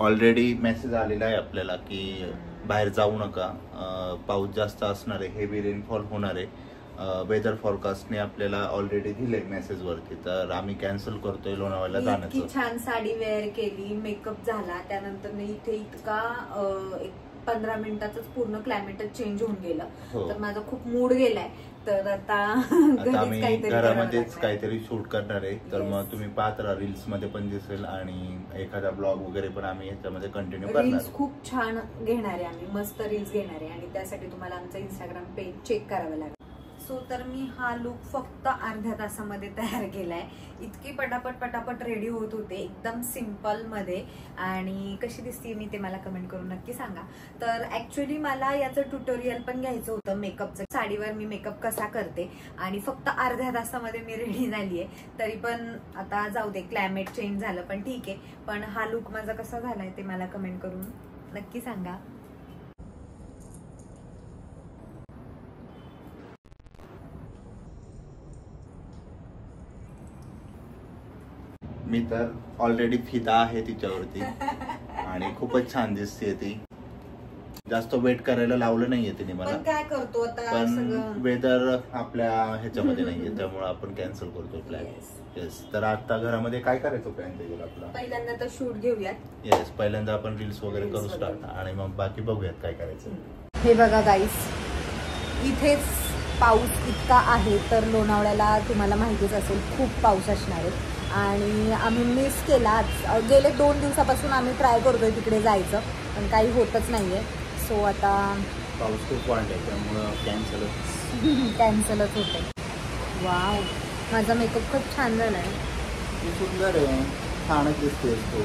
Already message आलेला आहे आपल्याला की बाहेर जाऊ नका, पाऊस जास्त असणार आहे, हेवी रेनफॉल होणार आहे. वेदर फॉरकास्टने आपल्याला ऑलरेडी दिले मेसेज वरती, तर आम्ही कॅन्सल करतोय लोणावळ्याला जाण्याचं. इतकी छान साडी वेअर केली, मेकअप झाला, त्यानंतर इथे इतका 15 मिनिटातच पूर्ण क्लायमेटच चेंज होऊन गेलं. तर माझा खूप मूड गेलाय. तर आता आम्ही घरामध्येच काहीतरी शूट करणार आहे. तर मग तुम्ही पाहत राहा, रील्स मध्ये पण दिसेल आणि एखादा ब्लॉग वगैरे पण आम्ही ह्याच्यामध्ये कंटिन्यू करणार. रील्स खूप छान घेणार आहे आम्ही, मस्त रील्स घेणार आहे आणि त्यासाठी तुम्हाला आमचं इंस्टाग्राम पेज चेक करावं लागेल. सो तर मी हा लुक फक्त अर्ध्या तासामध्ये तयार केलाय. इतकी पटापट रेडी होत होते, एकदम सिंपल मध्ये. आणि कशी दिसते मी ते मला कमेंट करून नक्की सांगा. तर ऍक्च्युअली मला याचं ट्युटोरियल पण घ्यायचं होतं मेकअपचं, साडीवर मी मेकअप कसा करते, आणि फक्त अर्ध्या तासामध्ये मी रेडी झालीये. तरी पण आता जाऊ दे, क्लायमेट चेंज झालं पण ठीक आहे. पण हा लुक माझा कसा झालाय ते मला कमेंट करून नक्की सांगा. मी तर ऑलरेडी फिदा आहे तिच्यावरती आणि खूपच छान दिसते ती. जास्त वेट करायला लावलं नाहीये तिने मला, काय करतो आता, पण वेदर आपल्या ह्याच्यामध्ये नाहीये, त्यामुळे आपण कॅन्सल करतो प्लॅन. येस. तर आता घरामध्ये काय करायचं प्लॅन त्याच्यावर आपला? पहिल्यांदा तर शूट घेऊयात. येस, पहिल्यांदा आपण रील्स वगैरे करू स्टार्ट आणि मग बाकी बघूयात काय करायचं. हे बघा गाईस, इथेच पाऊस इतका आहे. तर लोणावळ्याला तुम्हाला माहितीच असेल खूप पाऊस असणार आहे आणि आम्ही मिस केला. गेले 2 दिवसापासून आम्ही ट्राय करतोय तिकडे जायचं, पण काही होतच नाहीये. सो आता पाऊस खूप वाढलाय त्यामुळं कॅन्सलच होते. वाव, माझा मेकअप खूप छान झालाय. सुंदर आहे, छानच दिसते तू.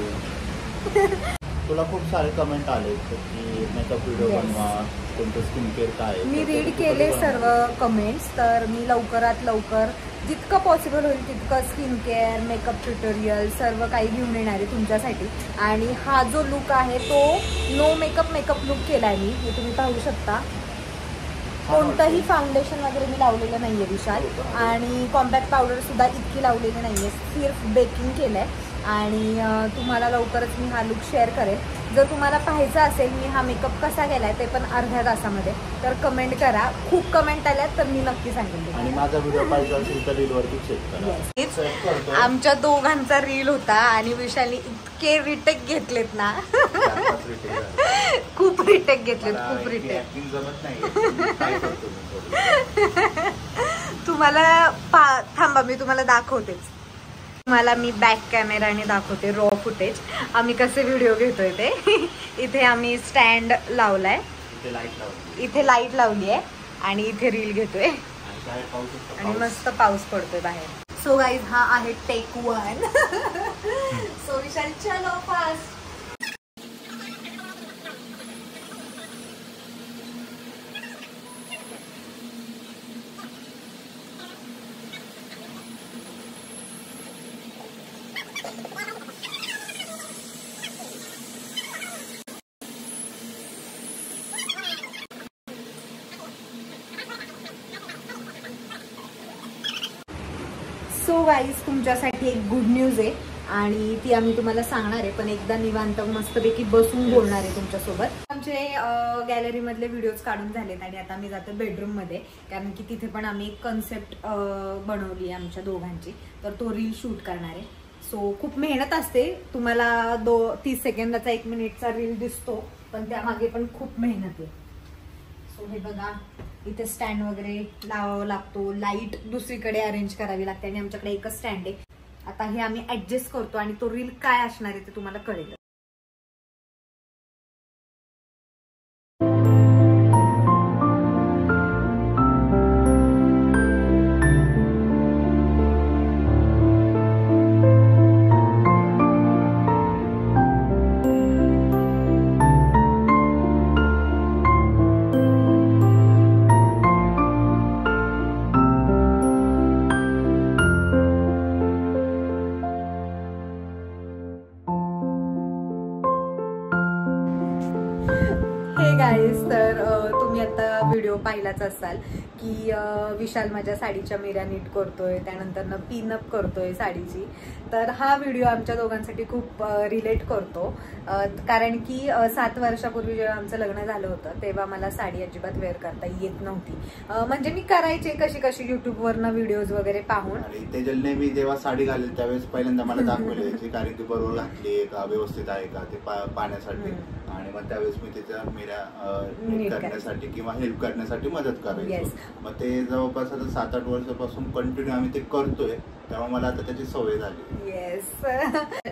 तुला खूप सारे कमेंट आले की मेकअप व्हिडिओ बनवा, कोणतं स्किन केअर काय. मी रीड केले सर्व कमेंट्स. तर मी लवकरात लवकर जितकं पॉसिबल होईल तितकं स्किन केअर, मेकअप ट्युटोरियल सर्व काही घेऊन येणार आहे तुमच्यासाठी. आणि हा जो लुक आहे तो नो मेकअप लुक केलाय मी, हे तुम्ही पाहू शकता. कोणतंही फाउंडेशन वगैरे मी लावलेलं नाहीये विशाल, आणि कॉम्पॅक्ट पावडर सुद्धा इतकी लावलेली नाहीये, सिर्फ बेकिंग केलंय. आणि तुम्हाला लवकरच मी हा लुक शेअर करेल. जर तुम्हाला पाहायचं असेल मी हा मेकअप कसा केलाय ते पण अर्ध्या तासामध्ये, तर कमेंट करा. खूप कमेंट आल्यात तर मी नक्की सांगेन. आणि माझा व्हिडिओ पाहिजे असेल तर रीलवरती चेक करा. आमच्या दोघांचा रील होता आणि विशालने इतके रिटेक घेतलेत ना, खूप रिटेक घेतलेत, खूप रिटेक. तुम्हाला थांबा, मी तुम्हाला दाखवतेच. मला मी बॅक कॅमेराने दाखवते रॉ फुटेज आम्ही कसे व्हिडिओ घेतोय ते. इथे आम्ही स्टँड लावलाय, इथे लाईट लावली आहे आणि इथे रील घेतोय आणि मस्त पाऊस पडतोय बाहेर. सो गाईज, हा आहे टेक 1. सो विशाल चलो फास्ट. सो गाईज, तुमच्यासाठी एक गुड न्यूज आहे आणि ती आम्ही तुम्हाला सांगणार आहे, पण एकदा निवांत मस्तपैकी बसून बोलणार आहे तुमच्यासोबत. आमचे गॅलरी मधले व्हिडिओज काढून झालेत आणि आता मी जातो बेडरूम मध्ये, कारण की तिथे पण आम्ही एक कन्सेप्ट बनवली आहे आमच्या दोघांची, तर तो रील शूट करणार आहे. सो खूप मेहनत असते. तुम्हाला 30 सेकंदाचा 1 मिनिटचा रील दिसतो, पण त्यामागे पण खूप मेहनत आहे. सो हे बघा, इथे स्टँड वगैरे लावावा लागतो, लाईट दुसरीकडे अरेंज करावी लागते आणि आमच्याकडे एकच स्टँड आहे. आता हे आम्ही ऍडजस्ट करतो आणि तो रील काय असणार आहे ते तुम्हाला कळेल. गाईस, तर तुम्ही आता व्हिडिओ पाहिलाच असाल की विशाल माझ्या साडीच्या मिऱ्या नीट करतोय, त्यानंतर पिनअप करतोय साडीची. तर हा व्हिडिओ आमच्या दोघांसाठी खूप रिलेट करतो, कारण की 7 वर्षापूर्वी जेव्हा आमचं लग्न झालं होतं तेव्हा मला साडी अजिबात वेअर करता येत नव्हती. म्हणजे मी करायचे कशी युट्यूबवरनं व्हिडिओज वगैरे पाहून. आणि तेजलने मी जेव्हा साडी घालेल त्यावेळेस पहिल्यांदा मला दाखवली यायची, कारण ती बरोबर घातली का, व्यवस्थित आहे का ते पाण्यासाठी. आणि मग त्यावेळेस मी तिच्या मिऱ्या नीट करण्यासाठी किंवा हेल्प करण्यासाठी मदत करायची. मग ते जवळपास आता 7-8 वर्षापासून कंटिन्यू आम्ही ते करतोय, त्यामुळे मला आता त्याची सवय झाली. येस,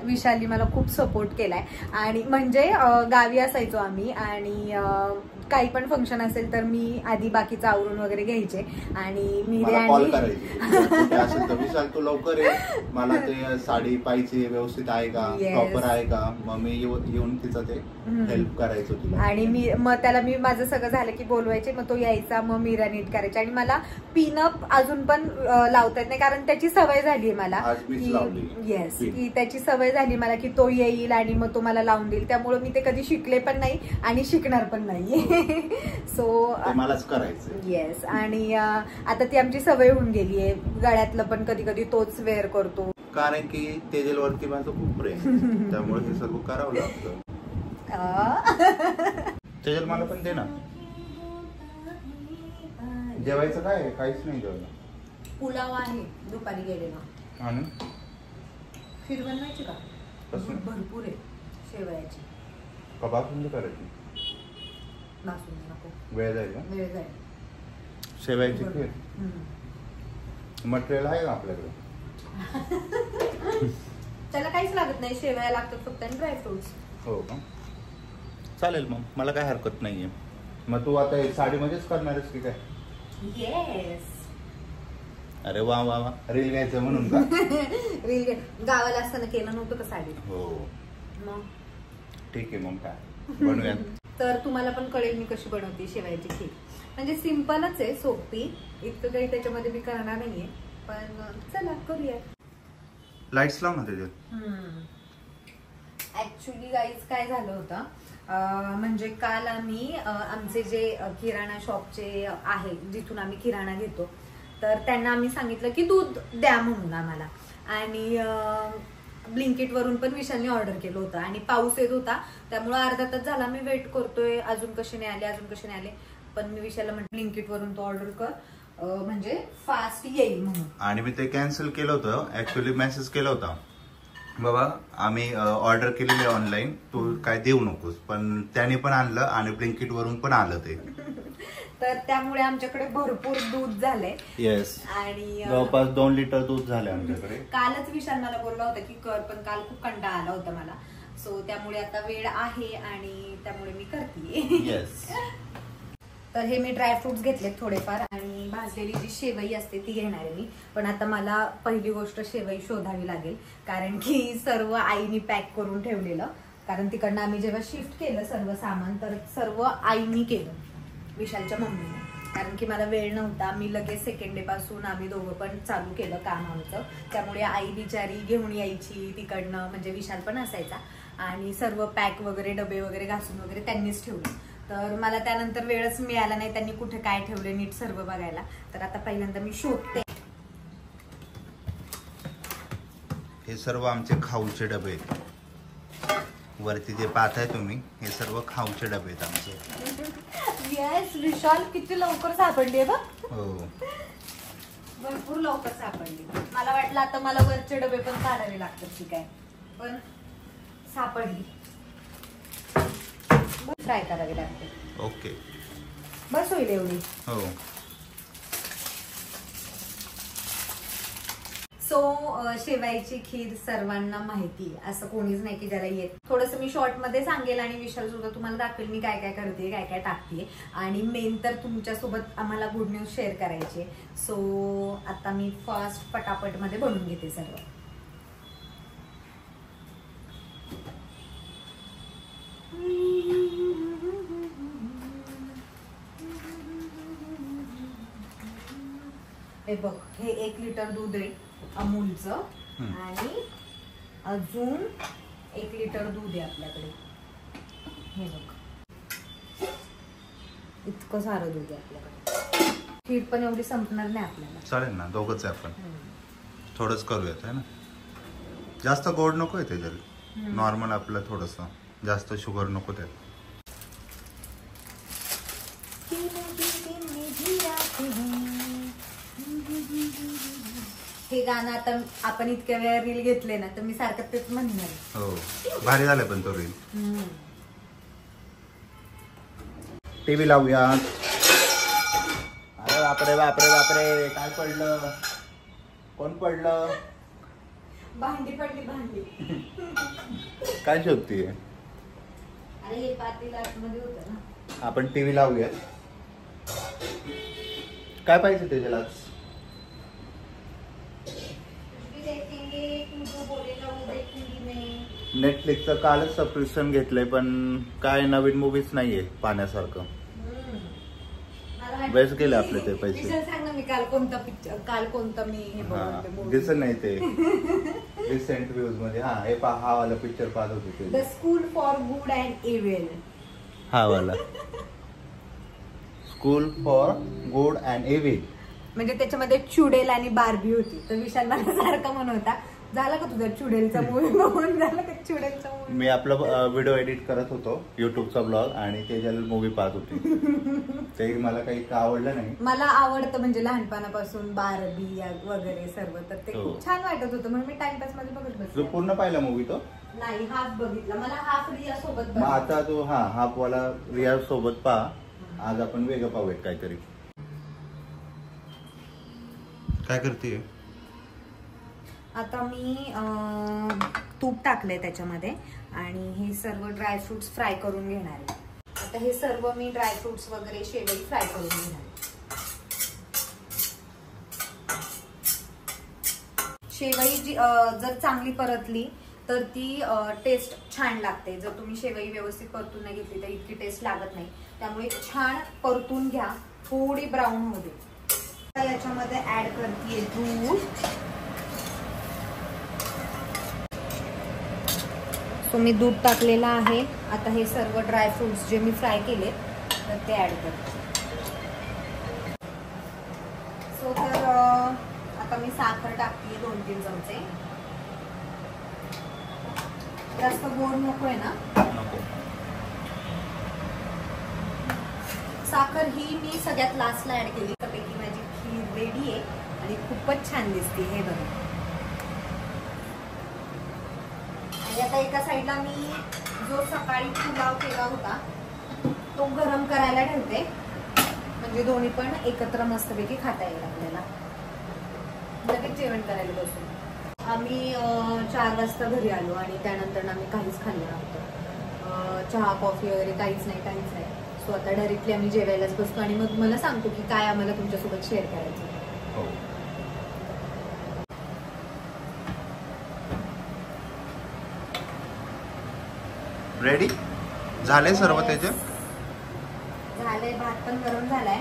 विशालनी मला खूप सपोर्ट केलाय. आणि म्हणजे गावी असायचो आम्ही आणि काही पण फंक्शन असेल तर मी आधी बाकीचं आवरून वगैरे घ्यायचे आणि मी कॉल करायची असेल तर विशाल तू लवकर ये, मला ते साडी पाहिजे, व्यवस्थित आहे का, प्रॉपर आहे का. मग मी येऊन तिचं ते हेल्प करायचो तिला. आणि मग त्याला मी माझं सगळं झालं की बोलवायचे, मग तो यायचा, मग मिऱ्या नीट करायचे. आणि मला पिनअप अजून पण लावता येत नाही, कारण त्याची सवय झाली मला. येस, की त्याची सवय झाली मला की तो येईल आणि मग तो मला लावून देईल. त्यामुळे मी ते कधी शिकले पण नाही आणि शिकणार पण नाही. सो मलाच करायचं. येस, आणि आता ती आमची सवय होऊन गेली आहे. गळ्यातलं पण कधी कधी तोच वेअर करतो, कारण की तेजलवरती माझं खूप प्रेम, त्यामुळे हे सर्व करावं लागतं. तेजल मला पण दे ना. जेवायचं काय आहे? काहीच नाही जेवायला. पुलाव आहे दुपारी गेलेला. आणि खीर बनवायची का? भरपूर आहे शेवयाची. कबाब म्हणजे करायची. वेळ जाईल का? वेळ जाईल. शेवयाची खीर मटेरियल आहे का आपल्याकडे? त्याला काहीच लागत नाही, शेवया लागतात फक्त आणि ड्रायफ्रुट्स. हो का, चालेल मग, मला काय हरकत नाहीये. मग तू आता साडीमध्येच करणार आहेस की काय? येस. अरे वा वा वा, रील घ्यायचं म्हणून का? रील गावाला असताना केलं नव्हतं का साडी? हो. मग ठीक आहे, मग काय बनवूया. तर तुम्हाला पण कळेल मी कशी बनवते शेवयाची खीर. म्हणजे सिंपलच आहे, सोपी, इतकं काही त्याच्यामध्ये मी करणार नाहीये, पण चला करूया. लाईट्स लाव ना त्याच्यात. ऍक्च्युली गाईज काय झालं होतं, म्हणजे काल आम्ही आमचे जे किराणा शॉपचे आहे जिथून आम्ही किराणा घेतो, तर त्यांना आम्ही सांगितलं की दूध द्या म्हणून आम्हाला. आणि ब्लिंकिट वरून पण विशालने ऑर्डर केलं होतं आणि पाऊस येत होता, त्यामुळे अर्धा तास झाला मी वेट करतोय, अजून कसे नाही आले. पण मी विशालला म्हटलं ब्लिंकिट वरून तो ऑर्डर कर, म्हणजे फास्ट येईल म्हणून. आणि मी ते कॅन्सल केलं होतं. ऍक्च्युली मेसेज केला होता, बाबा आम्ही ऑर्डर केलेली ऑनलाईन, तू काय देऊ नकोस. पण त्याने पण आणलं आणि ब्लिंकिट वरून पण आलं ते. तर त्यामुळे आमच्याकडे भरपूर दूध झालंय. येस, आणि जवळपास 2 लिटर दूध झाले आमच्याकडे. कालच विशाल मला बोलला होता की कर, पण काल खूप कंटाळा आला होता मला. सो त्यामुळे आता वेळ आहे आणि त्यामुळे मी करते. येस. तर हे मी ड्रायफ्रुट्स घेतलेत थोडेफार आणि भाजलेली जी शेवई असते ती घेणार आहे मी. पण आता मला पहिली गोष्ट शेवई शोधावी लागेल, कारण की सर्व आईनी पॅक करून ठेवलेलं. कारण तिकडनं आम्ही जेव्हा शिफ्ट केलं सर्व सामान, तर सर्व आईनी केलं, विशालच्या मम्मीने. कारण की मला वेळ नव्हता, मी लगेच सेकंड डे पासून आम्ही दोघं पण चालू केलं काम आमचं. त्यामुळे आई बिचारी घेऊन यायची तिकडनं, म्हणजे विशाल पण असायचा, आणि सर्व पॅक वगैरे डबे वगैरे घासून वगैरे त्यांनीच ठेवलं. तर मला त्यानंतर वेळच मिळाला नाही त्यांनी कुठे काय ठेवले नीट सर्व बघायला. तर आता पहिल्यांदा मी शोधते. हे सर्व आमचे खाऊचे डबे आहेत. वरती जे पाहताय तुम्ही, हे सर्व खाऊचे डबे आहेत आमचे. येस, विशाल किती लवकर सापडली बघ. हो, भरपूर लवकर सापडली. मला वाटलं आता मला वरचे डबे पण काढावे लागतात की काय, पण सापडली. फ्राय करावी लागते. ओके, बस होईल एवढी. हो. सो शेवयाची खीर सर्वांना माहिती, असं कोणीच नाही की ज्याला येत. थोडंसं मी शॉर्ट मध्ये सांगेल आणि विशाल सुद्धा तुम्हाला दाखवेल मी काय काय करते, काय काय टाकते. आणि मेन तर तुमच्यासोबत आम्हाला गुड न्यूज शेअर करायची. सो आता मी फास्ट पटापट मध्ये बनवून घेते सर्व. हे बघ, हे 1 लिटर दूध आहे अमूलचं, आणि अजून 1 लिटर दूध आहे आपल्याकडे. हे बघ, इतकं सारं दूध आहे आपल्याकडे. खीर पण एवढी संपणार नाही आपल्याला. चालेल ना, दोघंच आहे आपण. थोडंच करूयात है ना. जास्त गोड नको आहे त्याच्यात, नॉर्मल आपलं थोडंसं, जास्त शुगर नको त्यात. हे गाणं आता आपण इतक्या वेळा रील घेतले ना तर मी सारखं तेच म्हणणार. हो, भारी झालं पण तो रील. टीव्ही लावूया. अरे बापरे बापरे बापरे, काय पडलं? कोण पडलं? भांडी पडली, भांडी. काय शोधतीये? अरे हे पातेलं आतमध्ये होतं ना. आपण टीव्ही लावूया. काय पाहिजे त्याच्याला? नेटफ्लिक्सचं कालच सबस्क्रिप्शन घेतलंय, पण काय नवीन मूवीज नाहीये पाहण्यासारखं. वेस्ट गेले आपले ते पैसे. सांग ना, मी काल कोणता पिक्चर, काल कोणता मी हे बघते. दिसत नाही ते रिसेंट व्ह्यूज मध्ये. हा, हे हा वाला पिक्चर पाहत होते, the school for good and evil. हा वाला school for good and evil. म्हणजे त्याच्यामध्ये चुडेल आणि बार्बी होती. तर विशाल मला सारखा म्हणत होता, झालं का तुझा चुडेलचा मूवी बघून, झालं का चुडेलचा मूवी? मी आपला व्हिडिओ एडिट करत होतो, युट्यूबचा ब्लॉग, आणि त्याच्याला मूवी पाहत होते. ते मला काही आवडलं नाही. मला आवडतं म्हणजे लहानपणापासून बार्बी वगैरे सर्व, तर ते खूप छान वाटत होतं म्हणून मी टाइमपास मध्ये बघत बसले. तू पूर्ण पाहिला मूवी तो? नाही, हाफ बघितला. मला हाफ रिया सोबत. मग आता तू हाफ वाला रिया सोबत पहा. आज आपण वेगळं पाहूयात काहीतरी. काय करते? आता मी तूप टाकलंय त्याच्यामध्ये आणि हे सर्व ड्रायफ्रुट्स फ्राय करून घेणार आहे. आता हे सर्व मी ड्रायफ्रुट्स वगैरे शेवई फ्राय करून घेणार आहे. शेवई जी जर चांगली परतली तर ती टेस्ट छान लागते. जर तुम्ही शेवई व्यवस्थित परतून नाही घेतली तर इतकी टेस्ट लागत नाही. त्यामुळे छान परतून घ्या, थोडी ब्राऊन होऊ दे. याच्यामध्ये ऍड करते दूध. सो मी दूध टाकलेलं आहे. आता हे सर्व ड्रायफ्रुट्स जे मी फ्राय केले तर ते ऍड करते. सो तर आता मी साखर टाकते 2-3 चमचे. जास्त गोड नकोय ना? साखर ही मी सगळ्यात लास्टला ऍड केली. त्यापैकी माझी खीर रेडी आहे आणि खूपच छान दिसते. हे बघा. आणि आता एका साईडला मी जो सकाळी पुलाव केला होता तो गरम करायला ठेवते, म्हणजे दोन्ही पण एकत्र मस्तपैकी खाता येईल आपल्याला. लगेच जेवण करायला बसू. आम्ही 4 वाजता घरी आलो आणि त्यानंतर आम्ही काहीच खाल्लं नव्हतं. चहा कॉफी वगैरे काहीच नाही. सो आता डायरेक्टली आम्ही जेवायलाच बसतो आणि मग मला सांगतो की काय आम्हाला तुमच्यासोबत शेअर करायचं. रेडी झाले सर्व त्याचे? झालंय. भात पण गरम झालाय.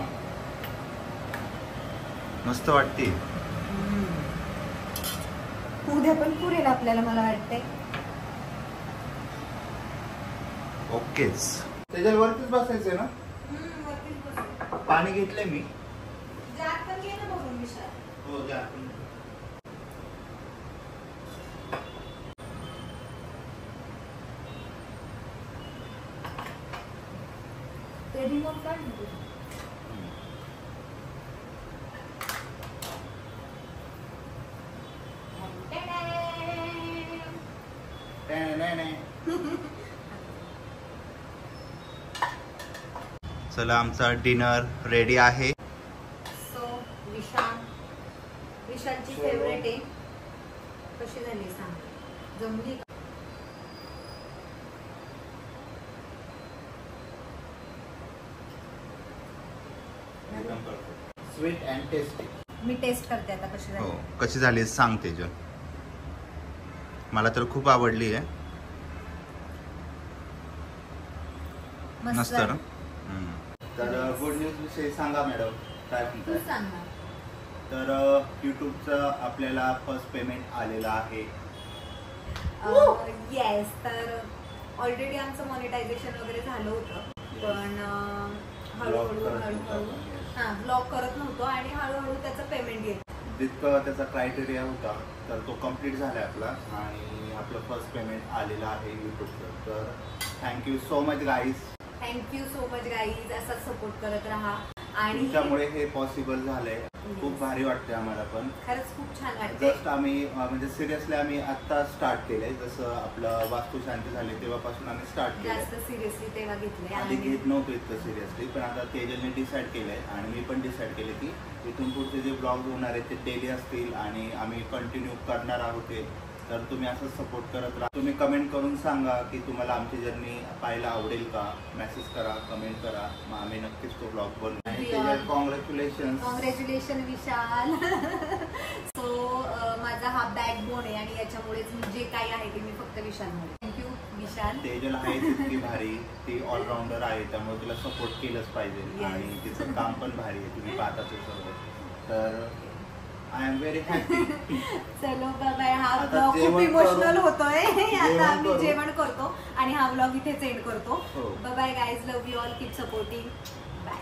मस्त वाटते. उद्या पण पुरेल आपल्याला, मला वाटतंय. ओकेच. त्याच्यावरतीच बसायचंय ना? पाणी घेतलंय मी. हो, ते रिमोट काढ. चला, आमचा डिनर रेडी आहे. सो विशालची फेवरेट आहे. कशी झाली सांग? जमली का? Sweet and tasty. मी टेस्ट करते आता कशी झाली. हो, कशी झाली सांग तेजल. मला तर खूप आवडली आहे. मस्त ना? तर गुड न्यूज विषयी सांगा मॅडम, काय म्हणताय? सांग ना. तर युट्यूबचं आपल्याला फर्स्ट पेमेंट आलेलं आहे. येस. तर ऑलरेडी आमचं मॉनिटायझेशन वगैरे झालं होतं, पण हळूहळू हा ब्लॉग करत नव्हतो आणि हळूहळू त्याचं पेमेंट येत. जितकं त्याचा क्रायटेरिया होता तर तो कम्प्लीट झाला आपला आणि आपलं फर्स्ट पेमेंट आलेलं आहे यूट्यूबचं. तर thank you so much guys. Thank you so much guys. असाच सपोर्ट करत राहा आणि तुमच्यामुळे हे पॉसिबल झालंय. खूप भारी वाटते आम्हाला पण. खरंच खूप छान वाटते. जस्ट आम्ही म्हणजे सिरियसली आम्ही आता स्टार्ट केलंय. जसं आपलं वास्तुशांती झाली तेव्हापासून आम्ही स्टार्ट केलंय. जास्त सिरियसली तेव्हा घेतले आधी घेत नव्हतो इतकं सिरियसली, पण आता तेजलने डिसाईड केलंय आणि मी पण डिसाईड केले की इथून पुढचे जे ब्लॉग होणार आहेत ते डेली असतील आणि आम्ही कंटिन्यू करणार आहोत ते. तर तुम्ही असं सपोर्ट करत राहा. तुम्ही कमेंट करून सांगा की तुम्हाला आमची जर्नी पाहायला आवडेल का. मेसेज करा, कमेंट करा, मग आम्ही नक्कीच तो ब्लॉग बनवू. कॉंग्रॅच्युलेशन विशाल. सो माझा हा बॅकबोन आहे आणि याच्यामुळेच जे काही आहे ते मी फक्त विशालमुळे. थँक्यू विशाल. तेजल आहे तितकी भारी, ती ऑलराऊंडर आहे त्यामुळे तिला सपोर्ट केलंच पाहिजे आणि तिचं काम पण भारी आहे, तुम्ही पाहता ते सर्व. तर आय एम व्हेरी हॅपी. चलो बाय. हा ब्लॉग खूप इमोशनल होतोय. आता आम्ही जेवण करतो आणि हा ब्लॉग इथेच एंड करतो. Bye guys. Love you all. Keep supporting. Bye.